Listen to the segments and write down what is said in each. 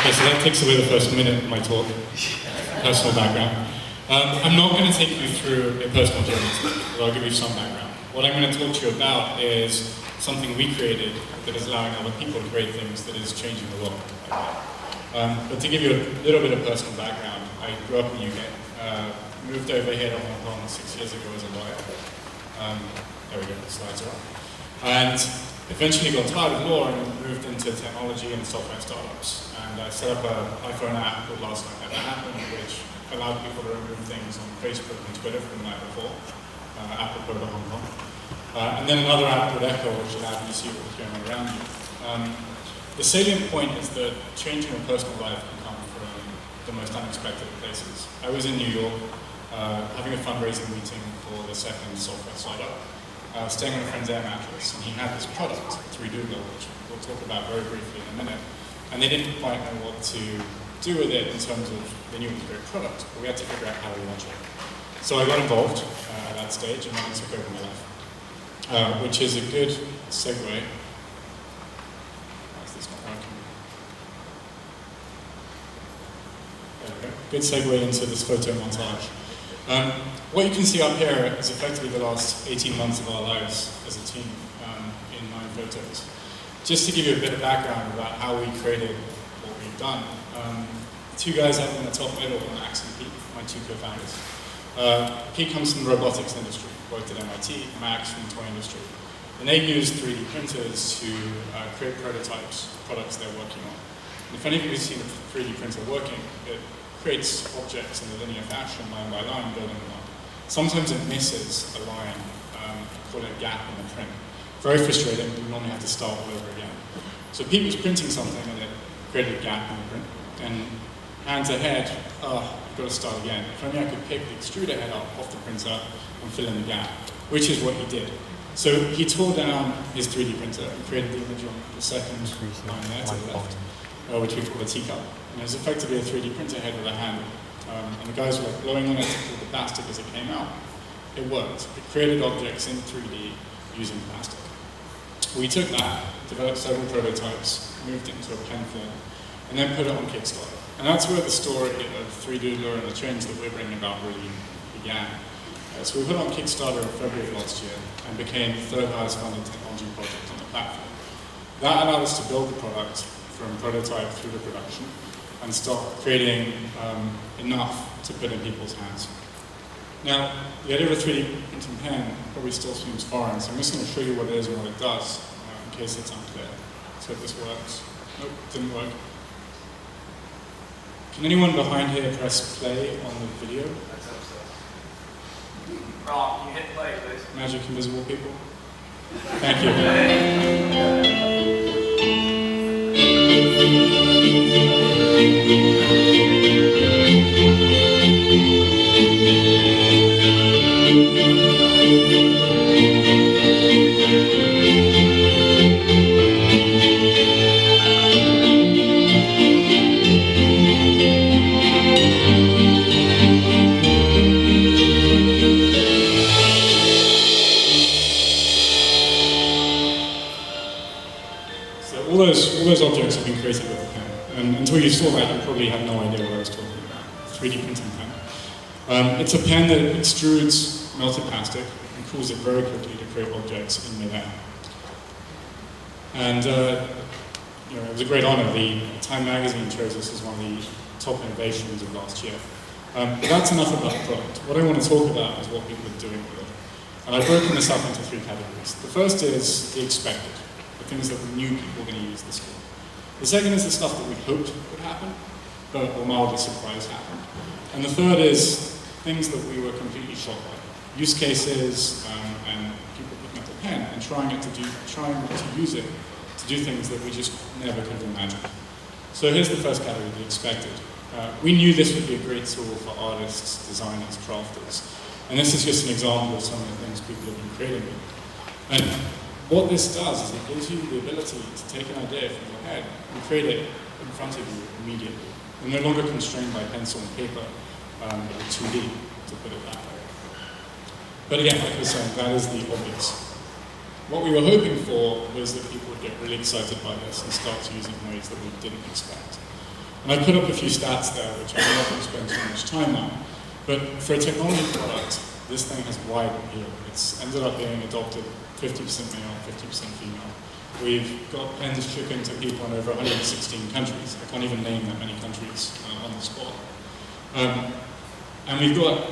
Okay, so that takes away the first minute of my talk, personal background. I'm not going to take you through a personal journey today, but I'll give you some background. What I'm going to talk to you about is something we created that is allowing other people to create things that is changing the world. But to give you a little bit of personal background, I grew up in the UK, moved over here to Hong Kong 6 years ago as a lawyer. There we go, the slides are up. And eventually got tired of law and moved into technology and software startups. And I set up an iPhone app called Last Night Never Happened, which allowed people to remove things on Facebook and Twitter from the night before, apropos to Hong Kong. And then another app called Echo, which allowed you to see what was going on around you. The salient point is that changing your personal life can come from the most unexpected places. I was in New York having a fundraising meeting for the second software startup. Staying on a friend's air mattress, and he had this product, 3Doodle, which we'll talk about very briefly in a minute. And they didn't quite know what to do with it in terms of, they knew it was a great product, but we had to figure out how to launch it. So I got involved at that stage, and then it took over my life, which is a good segue. Why is this not working? There we go. Good segue into this photo montage. What you can see up here is effectively the last 18 months of our lives as a team in 9 photos. Just to give you a bit of background about how we created what we've done. The 2 guys up in the top middle are Max and Pete, my 2 co-founders. Pete comes from the robotics industry, worked at MIT, Max from the toy industry. And they use 3D printers to create prototypes, products they're working on. And if any of you have seen a 3D printer working, it creates objects in a linear fashion, line by line, building them up. Sometimes it misses a line, called a gap in the print. Very frustrating, we normally have to start all over again. So Pete was printing something and it created a gap in the print. And hands ahead, I've got to start again. If only I could pick the extruder head up off the printer and fill in the gap, which is what he did. So he tore down his 3D printer and created the image on the second line there to the left, which we call a teacup. And it was effectively a 3D printer head with a handle. And the guys were like blowing on it to pull the plastic as it came out. It worked. It created objects in 3D using plastic. We took that, developed several prototypes, moved it into a pen form, and then put it on Kickstarter. And that's where the story of 3Doodler and the change that we're bringing about really began. So we put it on Kickstarter in February of last year and became the 3rd highest funded technology project on the platform. That allowed us to build the product from prototype through to production and start creating enough to put in people's hands. Now, the idea of a 3D printing pen probably still seems foreign, so I'm just going to show you what it is and what it does, in case it's unclear. So if this works. Nope, didn't work. Can anyone behind here press play on the video? Rob, you hit play, please. Magic invisible people. Thank you. All those objects have been created with a pen. And until you saw that, you probably had no idea what I was talking about. 3D printing pen. It's a pen that extrudes melted plastic and cools it very quickly to create objects in midair. And it was a great honor. The Time magazine chose this as one of the top innovations of last year. But that's enough about the product. What I want to talk about is what people are doing with it. And I've broken this up into 3 categories. The first is the expected. The things that we knew people were going to use this for. The second is the stuff that we hoped would happen, but were mildly surprised happened. And the third is things that we were completely shocked by. Use cases and people picking up the pen and trying to use it to do things that we just never could have imagined. So here's the first category, the expected. We knew this would be a great tool for artists, designers, crafters. And this is just an example of some of the things people have been creating with. And what this does is it gives you the ability to take an idea from your head and create it in front of you immediately. You're no longer constrained by pencil and paper or 2D, to put it that way. But again, like I was saying, that is the obvious. What we were hoping for was that people would get really excited by this and start to use it in ways that we didn't expect. And I put up a few stats there, which I'm not going to spend too much time on. But for a technology product, this thing has wide appeal. It's ended up being adopted 50% male, 50% female. We've got pens shipping to people in over 116 countries. I can't even name that many countries on the spot. And we've got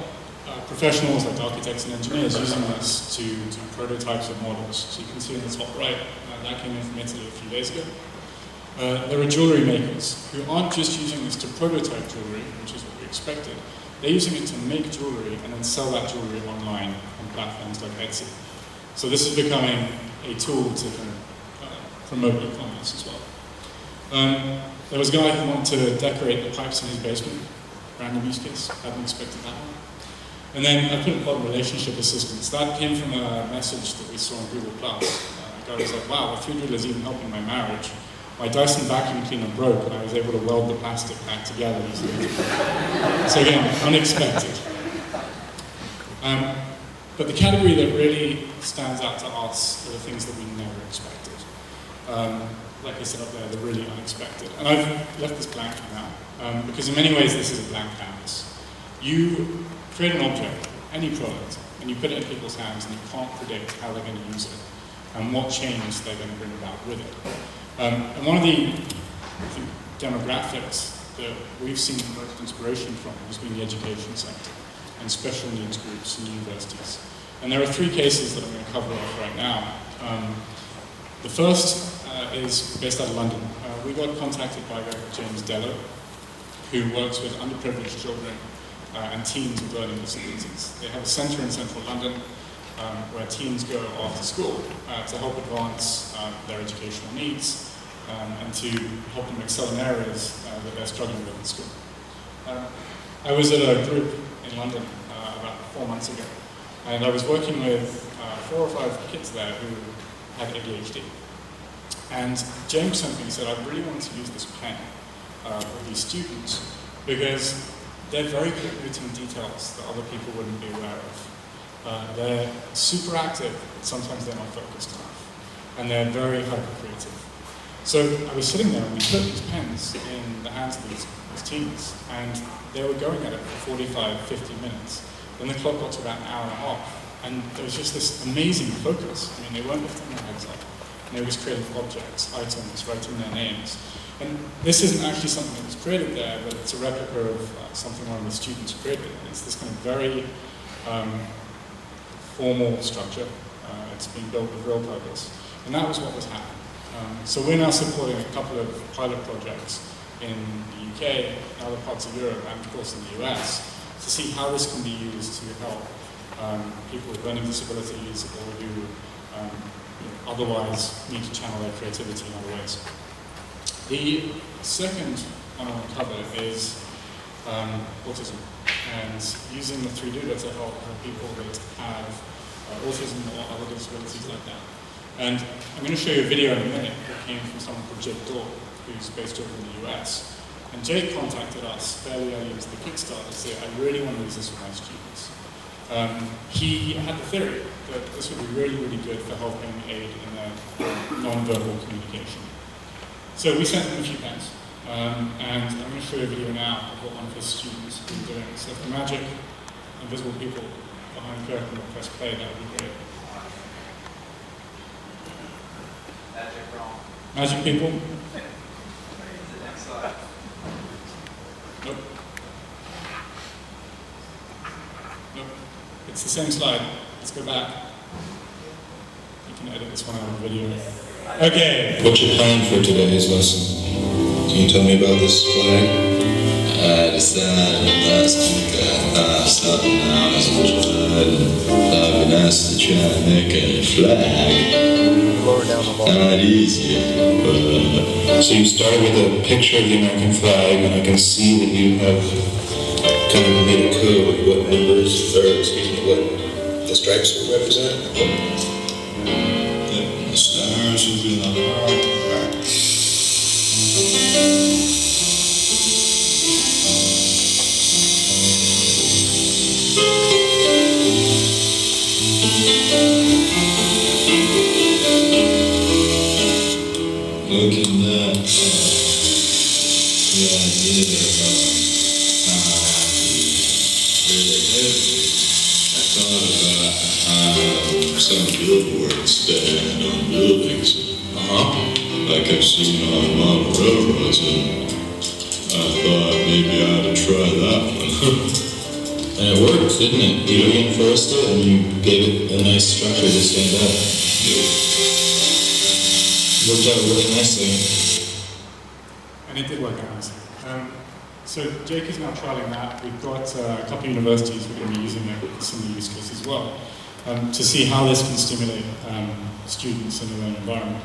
professionals like architects and engineers using this to do prototypes of models. So you can see in the top right, that came in from Italy a few days ago. There are jewelry makers who aren't just using this to prototype jewelry, which is what we expected. They're using it to make jewelry and then sell that jewelry online on platforms like Etsy. So this is becoming a tool to kind of promote e-commerce as well. There was a guy who wanted to decorate the pipes in his basement. Random use case, hadn't expected that one. And then I put a lot of relationship assistance. That came from a message that we saw on Google+. A guy was like, wow, a food driller is even helping my marriage. My Dyson vacuum cleaner broke and I was able to weld the plastic back together using it. So again, unexpected. But the category that really stands out to us are the things that we never expected. Like I said up there, they're really unexpected. And I've left this blank now, because in many ways this is a blank canvas. You create an object, any product, and you put it in people's hands and you can't predict how they're going to use it and what change they're going to bring about with it. And one of the demographics that we've seen the most inspiration from has been the education sector and special needs groups and universities. And there are three cases that I'm going to cover off right now. The first is based out of London. We got contacted by a guy called James Dello, who works with underprivileged children and teens with learning disabilities. They have a centre in central London where teens go after school to help advance their educational needs and to help them excel in areas that they're struggling with in school. I was at a group in London about 4 months ago, and I was working with 4 or 5 kids there who had ADHD. And James sent me and said, I really want to use this pen with these students because they're very good at noting details that other people wouldn't be aware of. They're super active, but sometimes they're not focused enough. And they're very hyper-creative. So I was sitting there and we put these pens in the hands of these teens, and they were going at it for 45, 50 minutes. Then the clock got to about an hour and a half, and there was just this amazing focus. I mean, they weren't lifting their heads up. And they were just creating objects, items, writing their names. And this isn't actually something that was created there, but it's a replica of something one of the students created. And it's this kind of very formal structure. It's been built with real purpose. And that was what was happening. So we're now supporting a couple of pilot projects in the UK, and other parts of Europe, and of course in the US, to see how this can be used to help people with learning disabilities or who otherwise need to channel their creativity in other ways. The second one I want to cover is autism, and using the 3D to help people that have autism or other disabilities like that. And I'm going to show you a video in a minute that came from someone called Jake Dorr, who's based over in the US. And Jake contacted us fairly early into the Kickstarter to say, I really want to use this with my students. He had the theory that this would be really, really good for helping aid in their non-verbal communication. So we sent him a few pens, and I'm going to show you a video now of what one of his students has been doing. So if the magic invisible people behind the curtain will press play, that would be great. Magic people? Nope. Nope. It's the same slide. Let's go back. You can edit this one out of the video. Okay. What's your plan for today's lesson? Can you tell me about this flag? I decided last week I started now as a child. I've been asked to try and make a flag. Not easy, but... So you started with a picture of the American flag, and I can see that you have kind of made a code. What numbers, or excuse me, what the stripes would represent? The stars will be the heart. Look at that. Yeah. Some billboards that had on buildings. Like I've seen on model railroads, and I thought maybe I ought to try that one. And it worked, didn't it? You reinforced it and you gave it a nice structure to stand up. It worked out really nicely. And it did work out nicely. So Jake is now trialing that. We've got a couple of universities we're going to be using it with a similar use case as well, to see how this can stimulate students in their own environment.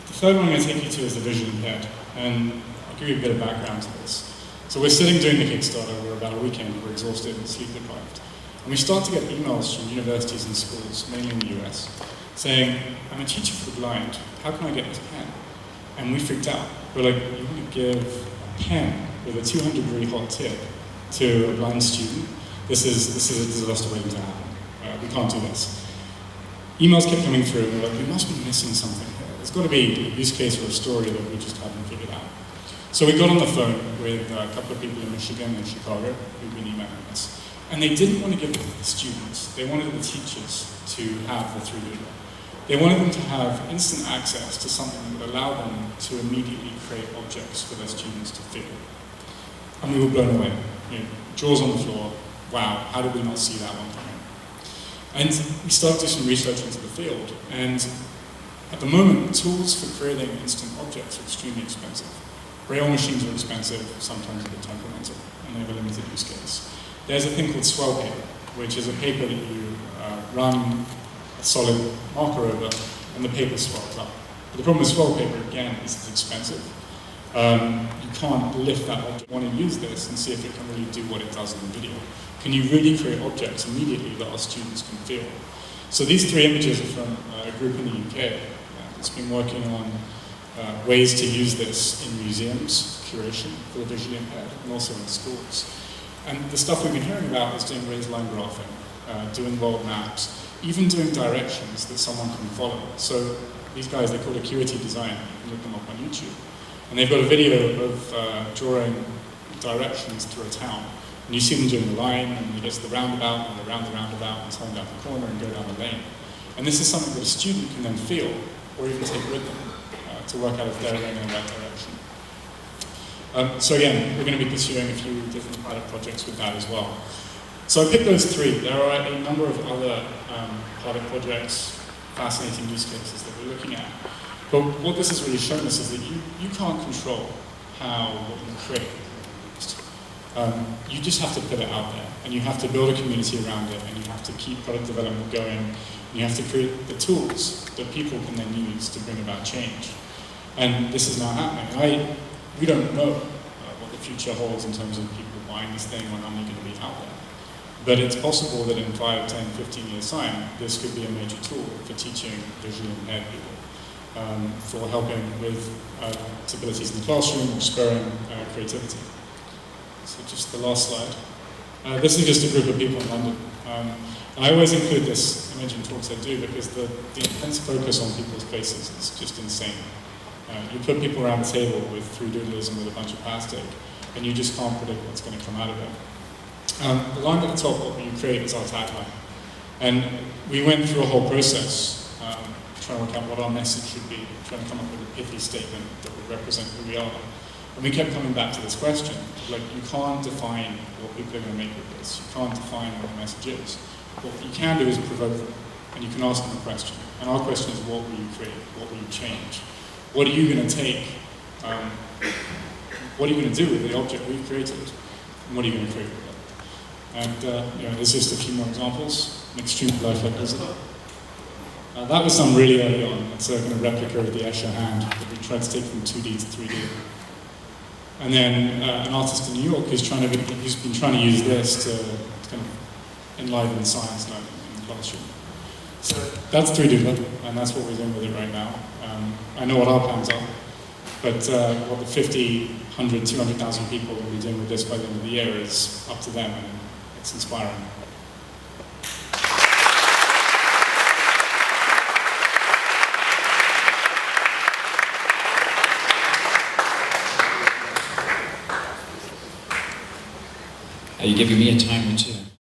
The third one I'm going to take you to is the visually impaired, and I'll give you a bit of background to this. So we're sitting doing the Kickstarter, we're about a weekend, we're exhausted and sleep deprived. And we start to get emails from universities and schools, mainly in the US, saying, I'm a teacher for the blind, how can I get this pen? And we freaked out. We're like, you want to give a pen with a 200-degree hot tip to a blind student? This is a disaster waiting to happen. We can't do this. Emails kept coming through, and we're like, we must be missing something here. There's got to be a use case or a story that we just haven't figured out. So we got on the phone with a couple of people in Michigan and Chicago who've been emailing us. And they didn't want to give it to the students. They wanted the teachers to have the 3D. They wanted them to have instant access to something that would allow them to immediately create objects for their students to feel. And we were blown away. Jaws on the floor. Wow, how did we not see that one coming? And we started to do some research into the field. And at the moment, tools for creating instant objects are extremely expensive. Braille machines are expensive, sometimes a bit temperamental, and they have a limited use case. There's a thing called swell paper, which is a paper that you run a solid marker over, and the paper swells up. But the problem with swell paper, again, is it's expensive. You can't lift that object. You want to use this and see if it can really do what it does in the video. Can you really create objects immediately that our students can feel? So these three images are from a group in the UK that's been working on ways to use this in museums, curation for the visually impaired, and also in schools. And the stuff we've been hearing about is doing raised line graphing, doing world maps, even doing directions that someone can follow. So these guys, they're called Acuity Design. You can look them up on YouTube. And they've got a video of drawing directions through a town. And you see them doing the line, and you get to the roundabout, and around the roundabout, and turn down the corner and go down the lane. And this is something that a student can then feel, or even take with them, to work out if they're going in the right direction. So again, we're going to be pursuing a few different pilot projects with that as well. So I picked those three. There are a number of other pilot projects, fascinating use cases that we're looking at. But what this has really shown us is that you can't control how what you create. You just have to put it out there, and you have to build a community around it, and you have to keep product development going, and you have to create the tools that people can then use to bring about change. And this is now happening. We don't know what the future holds in terms of people buying this thing or how many are going to be out there. But it's possible that in 5, 10, 15 years' time, this could be a major tool for teaching visually impaired people, for helping with disabilities in the classroom or spurring creativity. So just the last slide. This is just a group of people in London. And I always include this image in talks I do because the intense focus on people's faces is just insane. You put people around the table with 3D and with a bunch of plastic, and you just can't predict what's going to come out of it. The line at the top, what you create, is our tagline. And we went through a whole process trying to work out what our message should be, trying to come up with a pithy statement that would represent who we are. And we kept coming back to this question, like, you can't define what people are going to make with this. You can't define what the message is. What you can do is provoke them, and you can ask them a question. And our question is, what will you create? What will you change? What are you going to take? What are you going to do with the object we've created? And what are you going to create with it? And there's just a few more examples. An extreme life like this. That was done really early on. It's a kind of replica of the Escher hand that we tried to take from 2D to 3D. And then an artist in New York who's been trying to use this to kind of enliven science learning in the classroom. So that's 3D, and that's what we're doing with it right now. I know what our plans are, but what the 50, 100, 200,000 people will be doing with this by the end of the year is up to them, and it's inspiring. Are you giving me a timer too?